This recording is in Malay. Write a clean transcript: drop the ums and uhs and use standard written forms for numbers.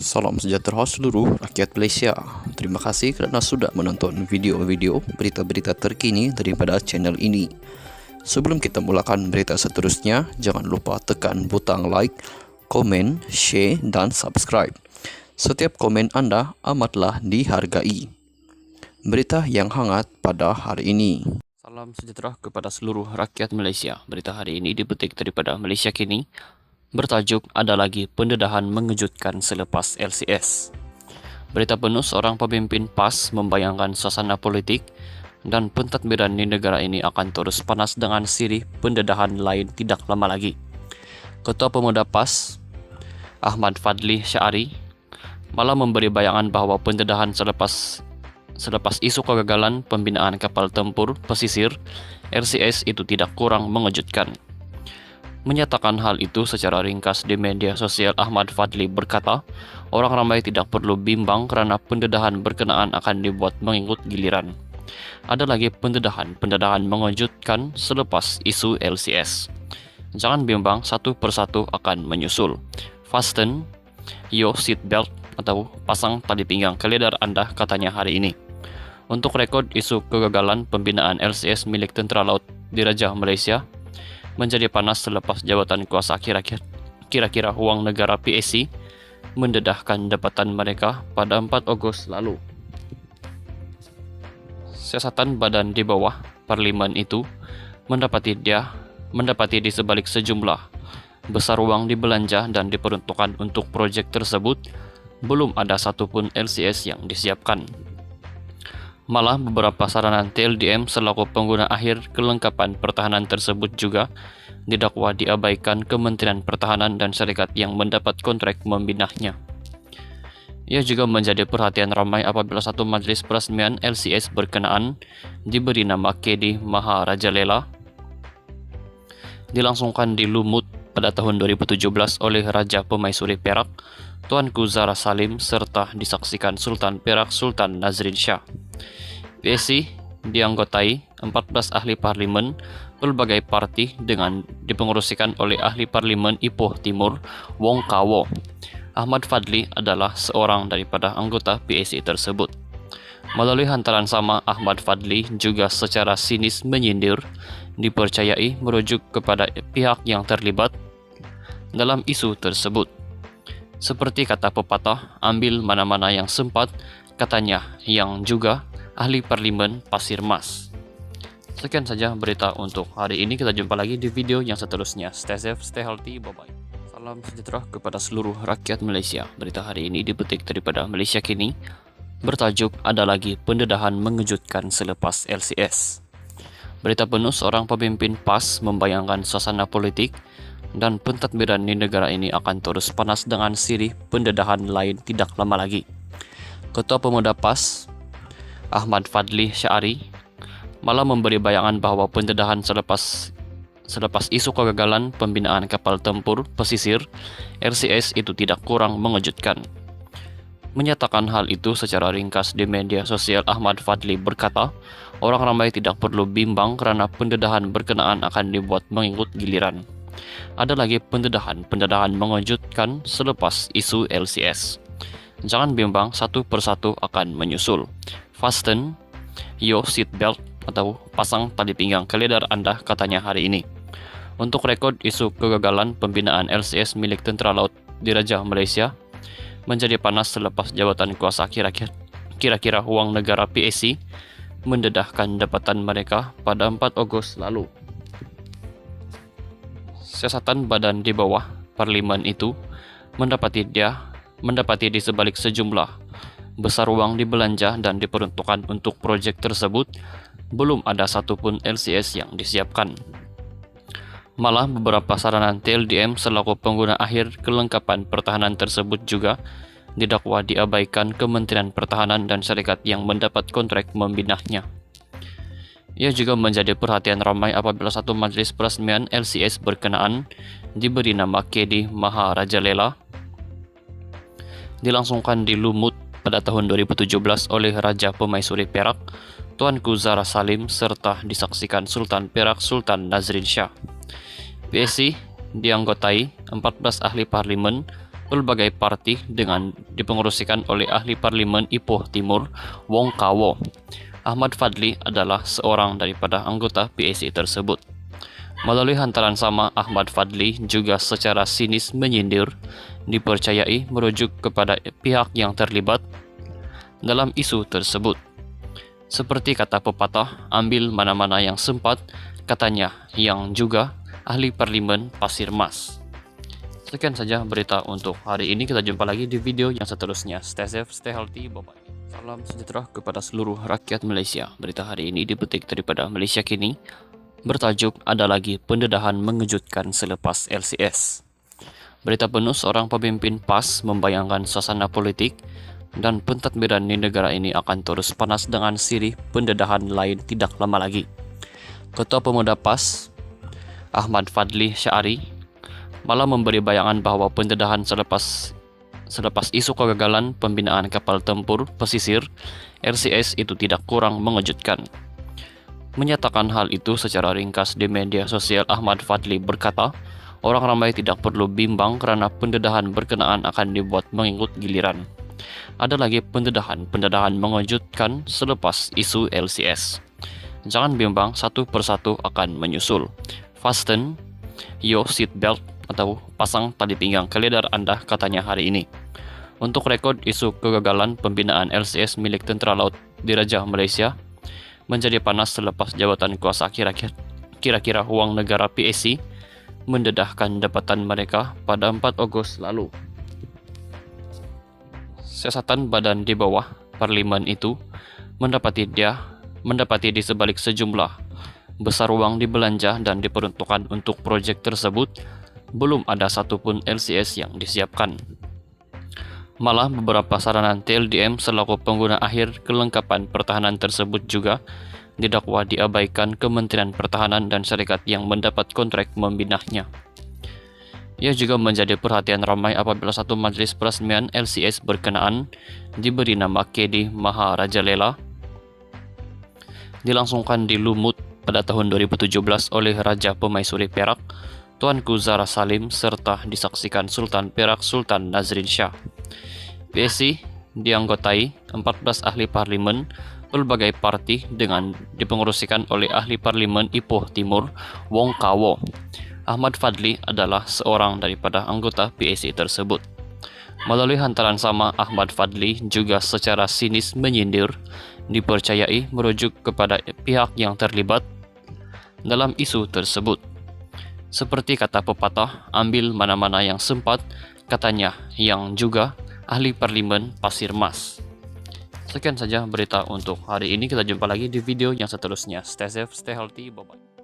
Salam sejahtera seluruh rakyat Malaysia. Terima kasih kerana sudah menonton video-video berita-berita terkini daripada channel ini. Sebelum kita mulakan berita seterusnya, jangan lupa tekan butang like, komen, share dan subscribe. Setiap komen anda amatlah dihargai. Berita yang hangat pada hari ini. Salam sejahtera kepada seluruh rakyat Malaysia. Berita hari ini dipetik daripada Malaysia Kini. Bertajuk Ada Lagi Pendedahan Mengejutkan Selepas LCS. Berita penuh seorang pemimpin PAS membayangkan suasana politik dan pentadbiran di negara ini akan terus panas dengan sirih pendedahan lain tidak lama lagi. Ketua Pemuda PAS, Ahmad Fadli Syari, malah memberi bayangan bahawa pendedahan selepas isu kegagalan pembinaan kapal tempur pesisir LCS itu tidak kurang mengejutkan. Menyatakan hal itu secara ringkas di media sosial, Ahmad Fadli berkata, orang ramai tidak perlu bimbang kerana pendedahan berkenaan akan dibuat mengikut giliran. Ada lagi pendedahan mengejutkan selepas isu LCS. Jangan bimbang, satu persatu akan menyusul. Fasten your seatbelt atau pasang tali pinggang ke lidah anda, katanya hari ini. Untuk rekod, isu kegagalan pembinaan LCS milik Tentera Laut Diraja Malaysia menjadi panas selepas jawatan kuasa kira-kira wang negara PAC mendedahkan jabatan mereka pada 4 Ogos lalu. Siasatan badan di bawah parlimen itu mendapati di sebalik sejumlah besar wang dibelanja dan diperuntukkan untuk projek tersebut, belum ada satupun LCS yang disiapkan. Malah beberapa saranan TLDM selaku pengguna akhir kelengkapan pertahanan tersebut juga didakwa diabaikan Kementerian Pertahanan dan syarikat yang mendapat kontrak membinanya. Ia juga menjadi perhatian ramai apabila satu majlis peresmian LCS berkenaan diberi nama KD Maharajalela dilangsungkan di Lumut pada tahun 2017 oleh Raja Pemaisuri Perak, Tuanku Zara Salim, serta disaksikan Sultan Perak Sultan Nazrin Shah. PAC dianggotai 14 ahli parlimen pelbagai parti dengan dipengerusikan oleh ahli parlimen Ipoh Timur, Wong Kawo. Ahmad Fadli adalah seorang daripada anggota PAC tersebut. Melalui hantaran sama, Ahmad Fadli juga secara sinis menyindir dipercayai merujuk kepada pihak yang terlibat dalam isu tersebut. Seperti kata pepatah, ambil mana-mana yang sempat, katanya, yang juga ahli parlimen Pasir Mas. Sekian saja berita untuk hari ini. Kita jumpa lagi di video yang seterusnya. Stay safe, stay healthy, bye-bye. Salam sejahtera kepada seluruh rakyat Malaysia. Berita hari ini dipetik daripada Malaysia Kini. Bertajuk Ada Lagi Pendedahan Mengejutkan Selepas LCS. Berita penuh seorang pemimpin PAS membayangkan suasana politik dan pentadbiran di negara ini akan terus panas dengan sirih pendedahan lain tidak lama lagi. Ketua Pemuda PAS, Ahmad Fadli Syari, malah memberi bayangan bahawa pendedahan selepas isu kegagalan pembinaan kapal tempur pesisir LCS itu tidak kurang mengejutkan. Menyatakan hal itu secara ringkas di media sosial, Ahmad Fadli berkata, orang ramai tidak perlu bimbang kerana pendedahan berkenaan akan dibuat mengikut giliran. Ada lagi pendedahan mengejutkan selepas isu LCS. Jangan bimbang, satu persatu akan menyusul. Fasten your seatbelt atau pasang tali pinggang ke lidah anda, katanya hari ini. Untuk rekod, isu kegagalan pembinaan LCS milik Tentera Laut Diraja Malaysia menjadi panas selepas jawatan kuasa kira-kira wang negara PAC mendedahkan jabatan mereka pada 4 Ogos lalu. Siasatan badan di bawah parlimen itu mendapati di sebalik sejumlah besar wang dibelanja dan diperuntukkan untuk projek tersebut, belum ada satupun LCS yang disiapkan. Malah beberapa saranan TLDM selaku pengguna akhir kelengkapan pertahanan tersebut juga didakwa diabaikan Kementerian Pertahanan dan syarikat yang mendapat kontrak membinanya. Ia juga menjadi perhatian ramai apabila satu majlis peresmian LCS berkenaan diberi nama KD Maharajalela dilangsungkan di Lumut pada tahun 2017 oleh Raja Pemaisuri Perak, Tuanku Zara Salim, serta disaksikan Sultan Perak Sultan Nazrin Shah. PAC dianggotai 14 ahli parlimen berbagai parti dengan dipengerusikan oleh ahli parlimen Ipoh Timur, Wong Kawo. Ahmad Fadli adalah seorang daripada anggota PAC tersebut. Melalui hantaran sama, Ahmad Fadli juga secara sinis menyindir, dipercayai merujuk kepada pihak yang terlibat dalam isu tersebut. Seperti kata pepatah, ambil mana-mana yang sempat, katanya, yang juga ahli parlimen Pasir Mas. Sekian saja berita untuk hari ini. Kita jumpa lagi di video yang seterusnya. Stay safe, stay healthy, bye-bye. Salam sejahtera kepada seluruh rakyat Malaysia. Berita hari ini dipetik daripada Malaysia Kini. Bertajuk, ada lagi pendedahan mengejutkan selepas LCS. Berita penuh seorang pemimpin PAS membayangkan suasana politik dan pentadbiran di negara ini akan terus panas dengan sirih pendedahan lain tidak lama lagi. Ketua Pemuda PAS, Ahmad Fadli Syari, malah memberi bayangan bahwa pendedahan selepas isu kegagalan pembinaan kapal tempur pesisir LCS itu tidak kurang mengejutkan. Menyatakan hal itu secara ringkas di media sosial, Ahmad Fadli berkata, orang ramai tidak perlu bimbang karena pendedahan berkenaan akan dibuat mengikut giliran. Ada lagi pendedahan mengejutkan selepas isu LCS. Jangan bimbang, satu persatu akan menyusul. Fasten your seatbelt atau pasang tali pinggang ke lidah Anda, katanya hari ini. Untuk rekod, isu kegagalan pembinaan LCS milik Tentera Laut Diraja Malaysia menjadi panas selepas jabatan kuasa kira-kira wang negara PAC mendedahkan jabatan mereka pada 4 Ogos lalu. Siasatan badan di bawah parlimen itu mendapati di sebalik sejumlah besar uang dibelanja dan diperuntukkan untuk proyek tersebut, belum ada satupun LCS yang disiapkan. Malah beberapa saranan TLDM selaku pengguna akhir kelengkapan pertahanan tersebut juga didakwa diabaikan Kementerian Pertahanan dan syarikat yang mendapat kontrak membinanya. Ia juga menjadi perhatian ramai apabila satu majelis peresmian LCS berkenaan diberi nama KD Maharajalela dilangsungkan di Lumut pada tahun 2017 oleh Raja Pemaisuri Perak, Tuanku Zara Salim, serta disaksikan Sultan Perak Sultan Nazrin Shah. PAC dianggotai 14 ahli parlimen berbagai parti dengan dipengerusikan oleh ahli parlimen Ipoh Timur, Wong Kawo. Ahmad Fadli adalah seorang daripada anggota PAC tersebut. Melalui hantaran sama, Ahmad Fadli juga secara sinis menyindir, dipercayai merujuk kepada pihak yang terlibat dalam isu tersebut. Seperti kata pepatah, ambil mana-mana yang sempat, katanya, yang juga ahli parlimen Pasir Mas. Sekian saja berita untuk hari ini. Kita jumpa lagi di video yang seterusnya. Stay safe, stay healthy, bye-bye.